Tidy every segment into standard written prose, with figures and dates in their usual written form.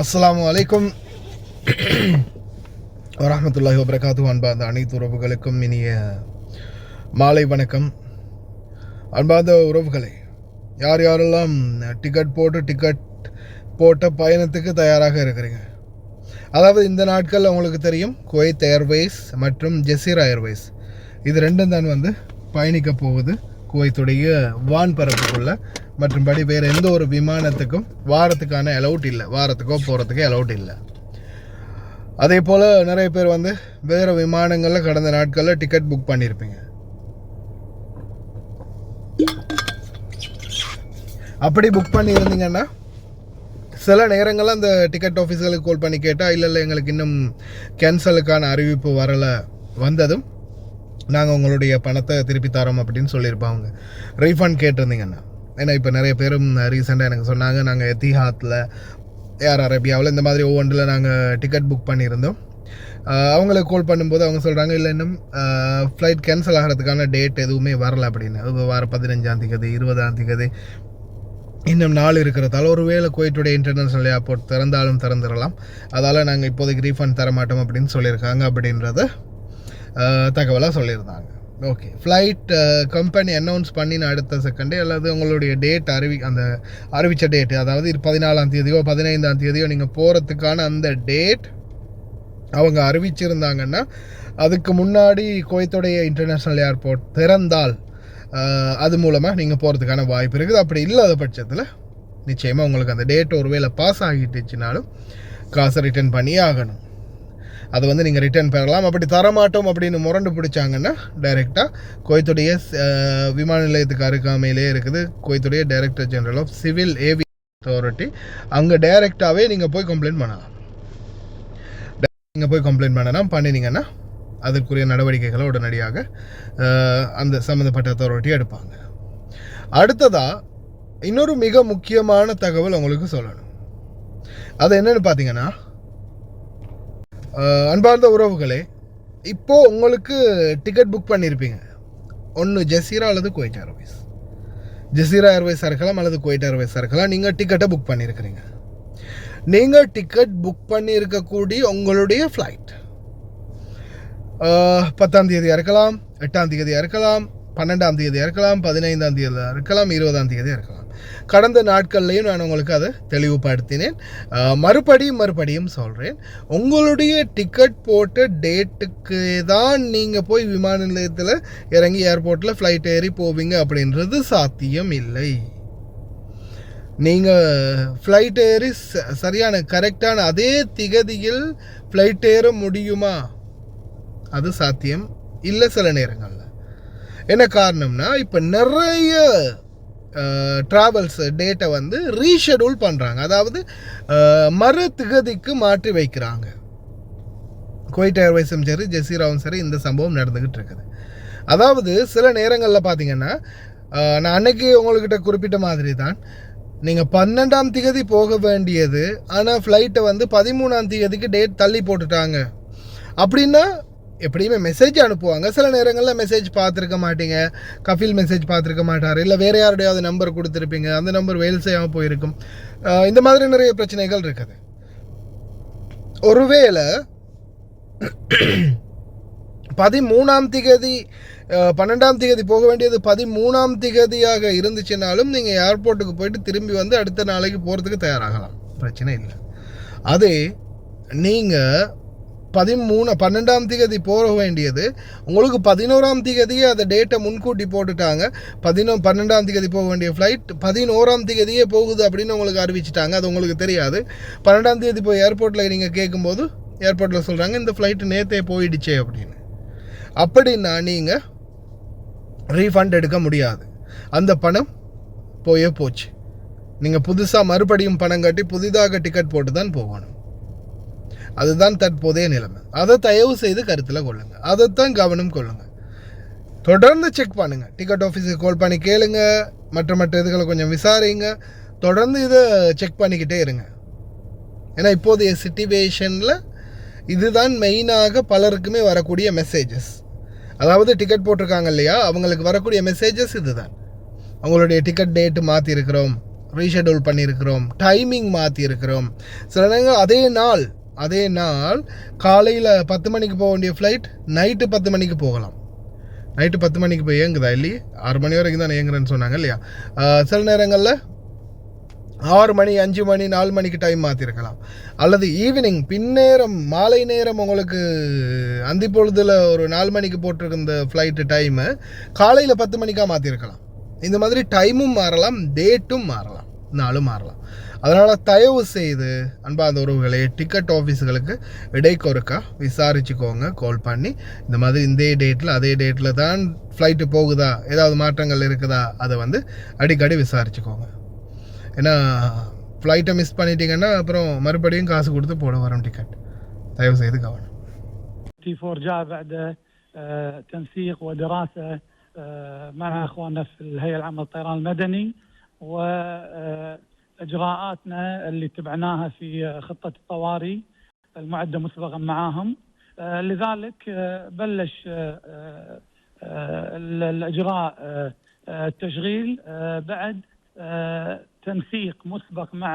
அஸ்ஸலாமு அலைக்கும் வரஹ்மத்துல்லாஹி வபரகாத்துஹு. அன்பார்ந்த அனைத்து உறவுகளுக்கும் இனிய மாலை வணக்கம். அன்பார்ந்த உறவுகளை, யார் யாரெல்லாம் டிக்கெட் போட்ட பயணத்துக்கு தயாராக இருக்கிறீங்க, அதாவது இந்த நாட்களில் உங்களுக்கு தெரியும் குவைத் ஏர்வேஸ் மற்றும் ஜெசீரா ஏர்வேஸ் இது ரெண்டும் தான் பயணிக்க போகுது குவைத்துடைய வான்பரப்புக்குள்ள. மற்றும்படி வேறு எந்த ஒரு விமானத்துக்கும் வாரத்துக்கான அலவுட் இல்லை, வாரத்துக்கோ போகிறதுக்கே அலவுட் இல்லை. அதே போல் நிறைய பேர் வேறு விமானங்களில் கடந்த நாட்களில் டிக்கெட் புக் பண்ணியிருப்பீங்க. அப்படி புக் பண்ணியிருந்தீங்கன்னா சில நேரங்களில் அந்த டிக்கெட் ஆஃபீஸர்களுக்கு கால் பண்ணி கேட்டால் இல்லை எங்களுக்கு இன்னும் கேன்சலுக்கான அறிவிப்பு வரலை, வந்ததும் நாங்கள் உங்களுடைய பணத்தை திருப்பி தரோம் அப்படின்னு சொல்லியிருப்பாங்க. ரீஃபண்ட் கேட்டிருந்தீங்கன்னா, ஏன்னா இப்போ நிறைய பேரும் ரீசெண்டாக எனக்கு சொன்னாங்க, நாங்கள் எத்திஹாத்தில், ஏர் அரேபியாவில் இந்த மாதிரி ஒவ்வொன்றில் நாங்கள் டிக்கெட் புக் பண்ணியிருந்தோம். அவங்களுக்கு கால் பண்ணும்போது அவங்க சொல்கிறாங்க இல்லை இன்னும் ஃப்ளைட் கேன்சல் ஆகிறதுக்கான டேட் எதுவுமே வரலை அப்படின்னு. வார 15ஆம் தேதி 20ஆம் தேதி இன்னும் நாள் இருக்கிறதால ஒருவேளை குவைத்துடைய இன்டர்நேஷ்னல் ஏர்போர்ட் திறந்தாலும் திறந்துடலாம், அதால் நாங்கள் இப்போதைக்கு ரீஃபண்ட் தர மாட்டோம் அப்படின்னு சொல்லியிருக்காங்க அப்படின்றத தகவலாக சொல்லியிருந்தாங்க. ஓகே, ஃப்ளைட் கம்பெனி அனௌன்ஸ் பண்ணின அடுத்த செகண்டே அல்லது உங்களுடைய டேட் அறிவித்த டேட்டு, அதாவது 14ஆம் தேதியோ 15ஆம் தேதியோ நீங்கள் போகிறதுக்கான அந்த டேட் அவங்க அறிவிச்சிருந்தாங்கன்னா அதுக்கு முன்னாடி குவைத்துடைய இன்டர்நேஷ்னல் ஏர்போர்ட் திறந்தால் அது மூலமாக நீங்கள் போகிறதுக்கான வாய்ப்பு இருக்குது. அப்படி இல்லாத பட்சத்தில் நிச்சயமாக உங்களுக்கு அந்த டேட் ஒருவேளை பாஸ் ஆகிட்டுச்சுனாலும் காசை ரிட்டர்ன் பண்ணி ஆகணும். அது நீங்கள் ரிட்டர்ன் பெறலாம். அப்படி தரமாட்டோம் அப்படின்னு முரண்டு பிடிச்சாங்கன்னா டைரெக்டாக குவைத்துடைய விமான நிலையத்துக்கு அருகாமையிலே இருக்குது குவைத்துடைய director general of civil aviation authority. அங்கே டைரெக்டாகவே நீங்கள் போய் கம்ப்ளைண்ட் பண்ணலாம். பண்ணினீங்கன்னா அதுக்குரிய நடவடிக்கைகளை உடனடியாக அந்த சம்மந்தப்பட்ட அத்தாரிட்டி எடுப்பாங்க. அடுத்ததாக இன்னொரு மிக முக்கியமான தகவல் உங்களுக்கு சொல்லணும். அது என்னென்னு பார்த்தீங்கன்னா, அன்பார்ந்த உறவுகளே, இப்போது உங்களுக்கு டிக்கெட் புக் பண்ணியிருப்பீங்க, ஒன்று ஜெசீரா அல்லது குவைட் ஏர்வேஸ். ஜெசீரா ஏர்வேஸாக இருக்கலாம் அல்லது குவைட் ஏர்வேஸாக இருக்கலாம். நீங்கள் டிக்கெட்டை புக் பண்ணியிருக்கிறீங்க. நீங்கள் டிக்கெட் புக் பண்ணியிருக்கக்கூடிய உங்களுடைய ஃப்ளைட் 10ஆம் தேதியாக இருக்கலாம், 8ஆம் தேதியாக இருக்கலாம், 12ஆம் தேதியாக இருக்கலாம், 15ஆம் தேதியாக இருக்கலாம், 20ஆம் தேதியாக இருக்கலாம். கடந்த நாட்கள்லையும் நான் உங்களுக்கு அதை தெளிவுபடுத்தினேன். மறுபடியும் சொல்கிறேன், உங்களுடைய டிக்கெட் போட்ட டேட்டுக்கு தான் நீங்கள் போய் விமான நிலையத்தில் இறங்கி ஏர்போர்ட்டில் ஃப்ளைட் ஏறி போவீங்க அப்படின்றது சாத்தியம் இல்லை. நீங்கள் ஃப்ளைட் ஏறி சரியான கரெக்டான அதே திகதியில் ஃப்ளைட் ஏற முடியுமா? அது சாத்தியம் இல்லை சில நேரங்களில். என்ன காரணம்னா, இப்போ நிறைய ட்ராவல்ஸ் டேட்டை ரீஷெடியூல் பண்ணுறாங்க, அதாவது மறு திகதிக்கு மாற்றி வைக்கிறாங்க. குவைட் ஏர்வேஸும் சரி ஜெசீராவும் சரி இந்த சம்பவம் நடந்துக்கிட்டு இருக்குது. அதாவது சில நேரங்களில் பார்த்தீங்கன்னா, நான் அன்னைக்கு உங்கள்கிட்ட குறிப்பிட்ட மாதிரி தான், நீங்கள் 12ஆம் தேதி போக வேண்டியது, ஆனால் ஃப்ளைட்டை 13ஆம் தேதிக்கு டேட் தள்ளி போட்டுட்டாங்க அப்படின்னா எப்படியுமே மெசேஜ் அனுப்புவாங்க. சில நேரங்களில் மெசேஜ் பார்த்துருக்க மாட்டீங்க, கஃபில் மெசேஜ் பார்த்துருக்க மாட்டார், இல்லை வேறு யாருடையாவது நம்பர் கொடுத்துருப்பீங்க, அந்த நம்பர் வேல் செய்யாமல் போயிருக்கும். இந்த மாதிரி நிறைய பிரச்சனைகள் இருக்குது. ஒருவேளை 13ஆம் தேதி 12ஆம் தேதி போக வேண்டியது 13ஆம் தேதியாக இருந்துச்சுனாலும் நீங்கள் ஏர்போர்ட்டுக்கு போயிட்டு திரும்பி அடுத்த நாளைக்கு போகிறதுக்கு தயாராகலாம், பிரச்சனை இல்லை. அதே நீங்கள் 12ஆம் தேதி போக வேண்டியது உங்களுக்கு 11ஆம் தேதியே அந்த டேட்டை முன்கூட்டி போட்டுட்டாங்க. 12ஆம் தேதி போக வேண்டிய ஃப்ளைட் 11ஆம் தேதியே போகுது அப்படின்னு உங்களுக்கு அறிவிச்சிட்டாங்க. அது உங்களுக்கு தெரியாது. 12ஆம் தேதி போய் ஏர்போர்ட்டில் நீங்கள் கேட்கும்போது ஏர்போர்ட்டில் சொல்கிறாங்க இந்த ஃப்ளைட்டு நேற்றே போயிடுச்சே அப்படின்னு. அப்படின்னா நீங்கள் ரீஃபண்ட் எடுக்க முடியாது, அந்த பணம் போச்சு. நீங்கள் புதுசாக மறுபடியும் பணம் கட்டி புதிதாக டிக்கெட் போட்டு தான் போகணும். அதுதான் தற்போதைய நிலைமை. அதை தயவு செய்து கருத்தில் கொள்ளுங்கள், அதைத்தான் கவனம் கொள்ளுங்கள். தொடர்ந்து செக் பண்ணுங்கள், டிக்கெட் ஆஃபீஸுக்கு கால் பண்ணி கேளுங்க, மற்ற இதுகளை கொஞ்சம் விசாரிங்க, தொடர்ந்து இதை செக் பண்ணிக்கிட்டே இருங்க. ஏன்னா இப்போதைய சிச்சுவேஷனில் இதுதான் மெயினாக பலருக்குமே வரக்கூடிய மெசேஜஸ். அதாவது டிக்கெட் போட்டிருக்காங்க இல்லையா, அவங்களுக்கு வரக்கூடிய மெசேஜஸ் இதுதான். அவங்களுடைய டிக்கெட் டேட்டு மாற்றிருக்கிறோம், ரீஷெடியூல் பண்ணியிருக்கிறோம், டைமிங் மாற்றியிருக்கிறோம். சில நேரங்கள் அதே நாள் காலையில் 10 மணிக்கு போக வேண்டிய ஃப்ளைட் நைட்டு 10 மணிக்கு போகலாம். நைட்டு 10 மணிக்கு போய் இயங்குதா இல்லையே, 6 மணி வரைக்கும் தான் இயங்குறேன்னு சொன்னாங்க இல்லையா. சில நேரங்களில் 6 மணி, 5 மணி, 4 மணிக்கு டைம் மாற்றிருக்கலாம். அல்லது ஈவினிங் பின்னேரம், மாலை நேரம் உங்களுக்கு அந்தி பொழுதில் ஒரு 4 மணிக்கு போட்டிருக்க ஃப்ளைட்டு டைமு காலையில் 10 மணிக்காக மாற்றிருக்கலாம். இந்த மாதிரி டைமும் மாறலாம், டேட்டும் மாறலாம், நாளும் மாறலாம். அதனால் தயவு செய்து அன்பார்ந்த உறவுகளே, டிக்கெட் ஆஃபீஸுகளுக்கு இடைக்கொருக்கா விசாரிச்சுக்கோங்க, கால் பண்ணி. இந்த மாதிரி இந்த டேட்டில் அதே டேட்டில் தான் ஃப்ளைட்டு போகுதா, ஏதாவது மாற்றங்கள் இருக்குதா, அதை அடிக்கடி விசாரிச்சுக்கோங்க. ஏன்னா ஃப்ளைட்டை மிஸ் பண்ணிட்டீங்கன்னா அப்புறம் மறுபடியும் காசு கொடுத்து போட வரும் டிக்கெட். தயவு செய்து கவனம். T4 جاء بعد تنسيق ودراسة مع اخواننا في الهيئة العامة للطيران المدني، واجراءاتنا اللي اتبعناها في خطة الطوارئ المعدة مسبقا معاهم. لذلك بلش الاجراء التشغيل بعد تنسيق مسبق مع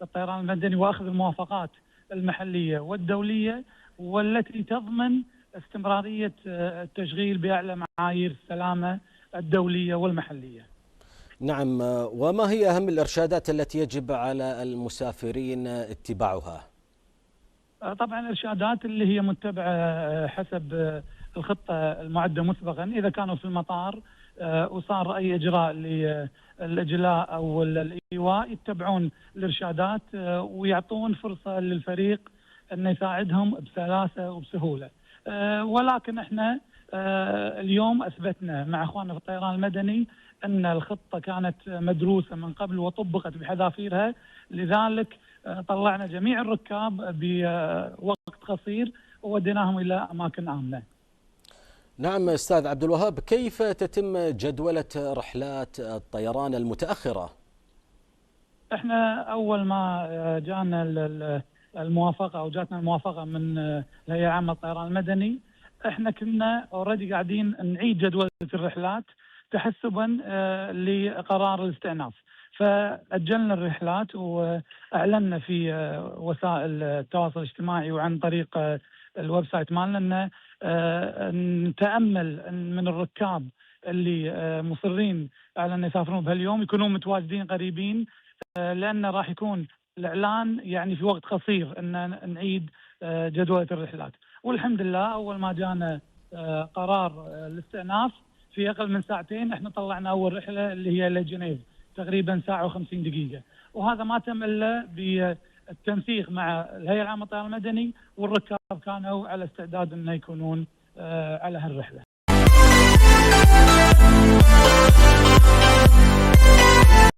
الطيران المدني واخذ الموافقات المحلية والدولية والتي تضمن استمرارية التشغيل بأعلى معايير السلامة الدولية والمحلية. نعم، وما هي أهم الإرشادات التي يجب على المسافرين اتباعها؟ طبعا الإرشادات اللي هي متبعة حسب الخطة المعدة مسبقا. إذا كانوا في المطار وصار أي إجراء للإجلاء أو الإيواء يتبعون الإرشادات ويعطون فرصة للفريق أن يساعدهم بسلاسة وبسهولة. ولكن احنا اليوم أثبتنا مع أخواننا في الطيران المدني أن الخطة كانت مدروسة من قبل وطبقت بحذافيرها. لذلك طلعنا جميع الركاب بوقت قصير ووديناهم إلى أماكن آمنة. نعم أستاذ عبد الوهاب، كيف تتم جدولة رحلات الطيران المتأخرة؟ احنا أول ما جانا الموافقة أو جاتنا الموافقة من الهيئة العامة للطيران المدني، احنا كنا اوريدي قاعدين نعيد جدولة الرحلات تحسبا لقرار الاستئناف، فأجلنا الرحلات وأعلنا في وسائل التواصل الاجتماعي وعن طريق الويب سايت مالنا أن نتأمل من الركاب اللي مصرين على أن يسافرون بهاليوم يكونون متواجدين قريبين، لأن راح يكون الإعلان يعني في وقت قصير أن نعيد جدولة الرحلات. والحمد لله أول ما جانا قرار الاستئناف في أقل من ساعتين احنا طلعنا أول رحلة اللي هي لجنيف تقريبا ساعة و50 دقيقة، وهذا ما تم إلا بالتنسيق مع الهيئة العامة للطيران المدني، والركاب كانوا على استعداد أن يكونون على هالرحلة.